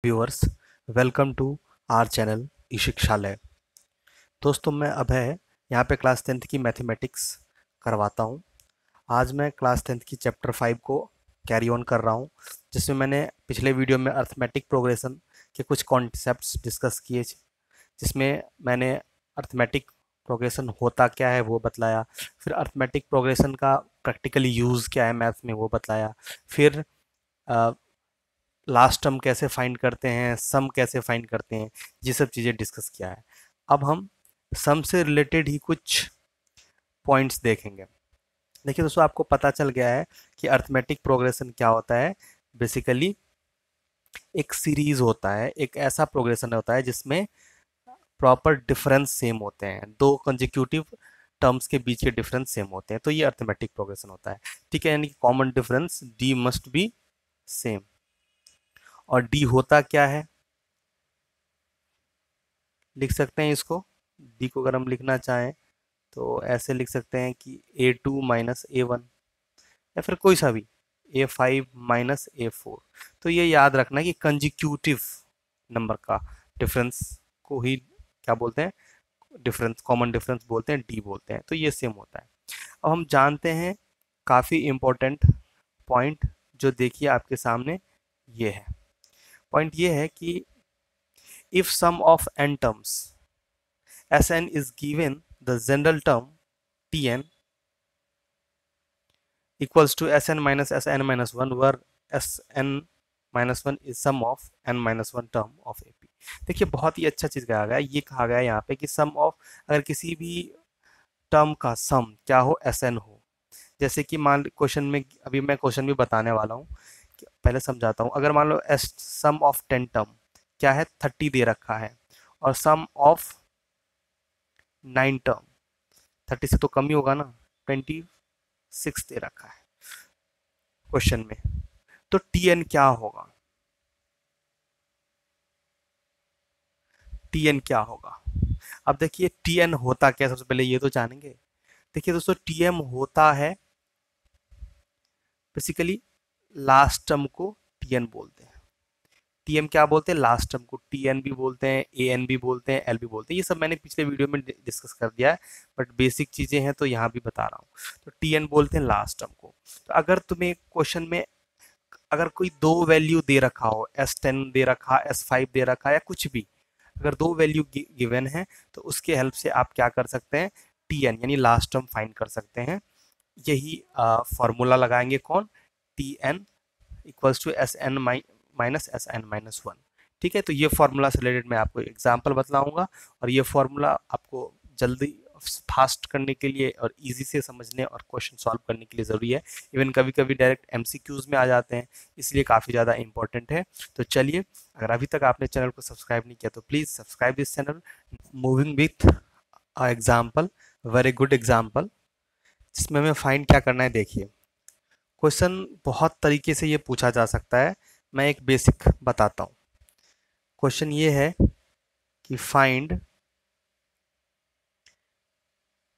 Viewers, welcome to our channel E Shikshalaya. दोस्तों, मैं अभय यहाँ पे क्लास 10th की मैथमेटिक्स करवाता हूँ। आज मैं क्लास 10th की चैप्टर 5 को कैरी ऑन कर रहा हूँ, जिसमें मैंने पिछले वीडियो में अर्थमेटिक प्रोग्रेशन के कुछ कॉन्सेप्ट्स डिस्कस किए, जिसमें मैंने अर्थमेटिक प्रोग्रेशन होता क्या है वो बतलाया, फिर अर्थमेटिक प्रोग्रेशन का प्रैक्टिकली यूज़ क्या है मैथ्स में वो बतलाया, फिर लास्ट टर्म कैसे फाइंड करते हैं, सम कैसे फाइंड करते हैं, ये सब चीज़ें डिस्कस किया है। अब हम सम से रिलेटेड ही कुछ पॉइंट्स देखेंगे। देखिए दोस्तों, आपको पता चल गया है कि अर्थमेटिक प्रोग्रेशन क्या होता है। बेसिकली एक सीरीज होता है, एक ऐसा प्रोग्रेशन होता है जिसमें प्रॉपर डिफरेंस सेम होते हैं, दो कंजिक्यूटिव टर्म्स के बीच के डिफरेंस सेम होते हैं, तो ये अर्थमेटिक प्रोग्रेशन होता है। ठीक है, यानी कि common difference D must be same. और डी होता क्या है, लिख सकते हैं इसको। डी को अगर हम लिखना चाहें तो ऐसे लिख सकते हैं कि A2 माइनस A1, या फिर कोई सा भी A5 माइनस A4। तो ये याद रखना कि कंजिक्यूटिव नंबर का डिफरेंस को ही क्या बोलते हैं, डिफरेंस, कॉमन डिफरेंस बोलते हैं, डी बोलते हैं। तो ये सेम होता है। अब हम जानते हैं काफ़ी इम्पोर्टेंट पॉइंट, जो देखिए आपके सामने ये है। पॉइंट ये है कि if sum of n terms Sn is given, the general term Tn equals to Sn minus Sn minus 1, where Sn minus 1 is sum of n minus 1 term of AP। देखिए, बहुत ही अच्छा चीज़ कहा गया है। ये कहा गया है यहाँ पे कि सम ऑफ, अगर किसी भी टर्म का सम क्या हो, Sn हो। जैसे कि मान क्वेश्चन में, अभी मैं क्वेश्चन भी बताने वाला हूँ, पहले समझाता हूँ। अगर मान लो सम ऑफ 10 टर्म क्या है, 30 दे रखा है, और सम ऑफ 9 टर्म 30 से तो कम ही होगा ना, 26 दे रखा है क्वेश्चन में, तो Tn क्या होगा, Tn क्या होगा। अब देखिए Tn होता क्या, सबसे पहले ये तो जानेंगे। देखिए दोस्तों, Tm होता है बेसिकली लास्ट टर्म को Tn बोलते हैं। Tm क्या बोलते हैं, लास्ट टर्म को Tn भी बोलते हैं, An भी बोलते हैं, L भी बोलते हैं। ये सब मैंने पिछले वीडियो में डिस्कस कर दिया है, बट बेसिक चीजें हैं तो यहाँ भी बता रहा हूँ। तो Tn बोलते हैं लास्ट टर्म को। तो अगर तुम्हें क्वेश्चन में अगर कोई दो वैल्यू दे रखा हो, S10 दे रखा, S5 दे रखा, या कुछ भी, अगर दो वैल्यू गिवन है, तो उसके हेल्प से आप क्या कर सकते हैं, Tn यानी लास्ट टर्म फाइंड कर सकते हैं। यही फॉर्मूला लगाएंगे, कौन, Tn equals to Sn minus Sn minus 1। ठीक है, तो ये फॉर्मूला से रिलेटेड मैं आपको एग्जाम्पल बतलाऊंगा, और ये फॉर्मूला आपको जल्दी फास्ट करने के लिए और इजी से समझने और क्वेश्चन सॉल्व करने के लिए ज़रूरी है। इवन कभी कभी डायरेक्ट एमसीक्यूज में आ जाते हैं, इसलिए काफ़ी ज़्यादा इंपॉर्टेंट है। तो चलिए, अगर अभी तक आपने चैनल को सब्सक्राइब नहीं किया तो please subscribe this channel. Moving with example, very good example, जिसमें हमें फाइंड क्या करना है। देखिए, क्वेश्चन बहुत तरीके से ये पूछा जा सकता है, मैं एक बेसिक बताता हूँ। क्वेश्चन ये है कि find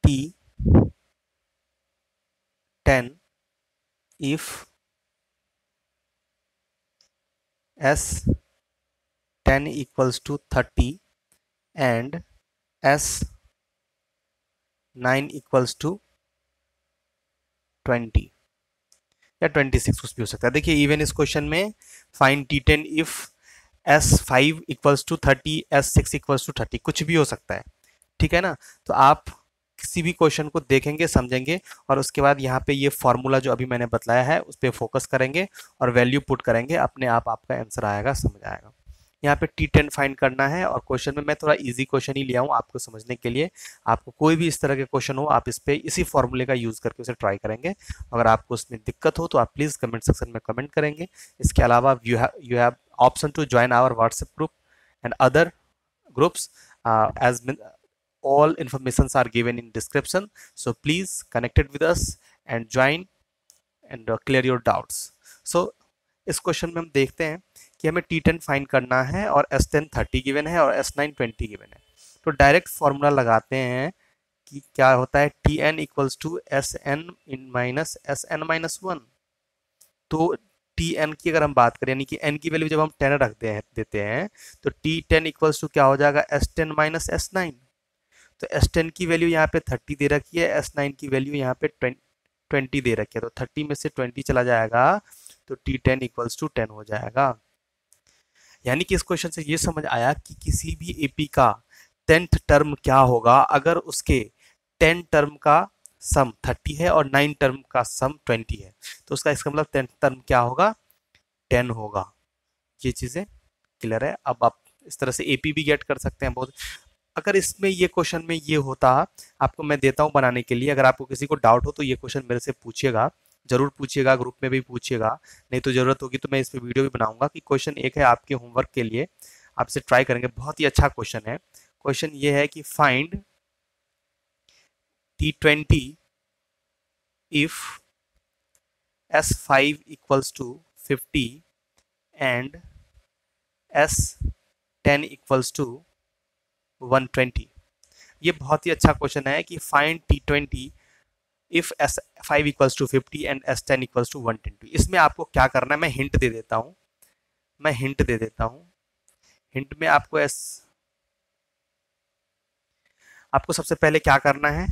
T10 if S10 equals to 30 and S9 equals to 20 या 26, कुछ भी हो सकता है। देखिए, इवन इस क्वेश्चन में find T10 if S5 equals to 30, S6 equals to 30, कुछ भी हो सकता है। ठीक है ना। तो आप किसी भी क्वेश्चन को देखेंगे, समझेंगे, और उसके बाद यहाँ पे ये फॉर्मूला जो अभी मैंने बताया है उस पर फोकस करेंगे और वैल्यू पुट करेंगे, अपने आप आपका आंसर आएगा, समझ आएगा। यहाँ पे T10 फाइंड करना है, और क्वेश्चन में मैं थोड़ा इजी क्वेश्चन ही लिया हूँ आपको समझने के लिए। आपको कोई भी इस तरह के क्वेश्चन हो, आप इस पे इसी फॉर्मूले का यूज करके उसे ट्राई करेंगे। अगर आपको उसमें दिक्कत हो तो आप प्लीज कमेंट सेक्शन में कमेंट करेंगे। इसके अलावा you have option to join our WhatsApp group and other groups, as all informations are given in description, so please connect it with us and join and clear your doubts। so इस question में हम देखते हैं कि हमें T10 find करना है, और S10 30 गिवन है, और S9 20 गिवन है। तो डायरेक्ट फॉर्मूला लगाते हैं कि क्या होता है, Tn equals to Sn n minus Sn minus 1। तो टी एन की अगर हम बात करें, यानी कि एन की वैल्यू जब हम 10 देते हैं तो टी टेन इक्वल्स टू क्या हो जाएगा, S ten minus S nine. तो एस टेन की वैल्यू यहाँ पे 30 दे रखी है, एस नाइन की वैल्यू यहाँ पे 20 दे रखी है, तो 30 में से 20 चला जाएगा तो टी टेन इक्वल्स टू 10 हो जाएगा। यानी कि इस क्वेश्चन से ये समझ आया कि किसी भी एपी का 10th टर्म क्या होगा अगर उसके 10 टर्म का सम 30 है और 9 टर्म का सम 20 है, तो उसका इसका मतलब 10th टर्म क्या होगा, 10 होगा। ये चीजें क्लियर है। अब आप इस तरह से एपी भी गेट कर सकते हैं बहुत। अगर इसमें ये क्वेश्चन में ये होता, आपको मैं देता हूँ बनाने के लिए, अगर आपको किसी को डाउट हो तो ये क्वेश्चन मेरे से पूछिएगा, जरूर पूछिएगा, ग्रुप में भी पूछिएगा, नहीं तो जरूरत होगी तो मैं इस पे वीडियो भी बनाऊंगा। कि क्वेश्चन एक है आपके होमवर्क के लिए, आपसे ट्राई करेंगे, बहुत ही अच्छा क्वेश्चन है। क्वेश्चन ये है कि find T20 if S5 equals to 50 and S10 equals to 120। ये बहुत ही अच्छा क्वेश्चन है कि find T20 if S5 equals to 50 and S10 equals to 120। इसमें आपको क्या करना है, मैं हिंट दे देता हूँ, हिंट में आपको सबसे पहले क्या करना है,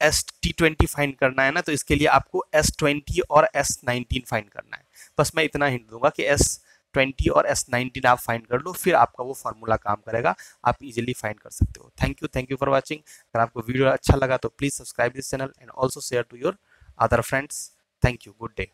T20 फाइंड करना है ना, तो इसके लिए आपको S20 और S19 फाइंड करना है। बस मैं इतना हिंट दूंगा कि S20 और S19 आप फाइंड कर लो, फिर आपका वो फार्मूला काम करेगा, आप इजीली फाइंड कर सकते हो। Thank you for watching. अगर आपको वीडियो अच्छा लगा तो please subscribe this channel and also share to your other friends. Thank you, good day.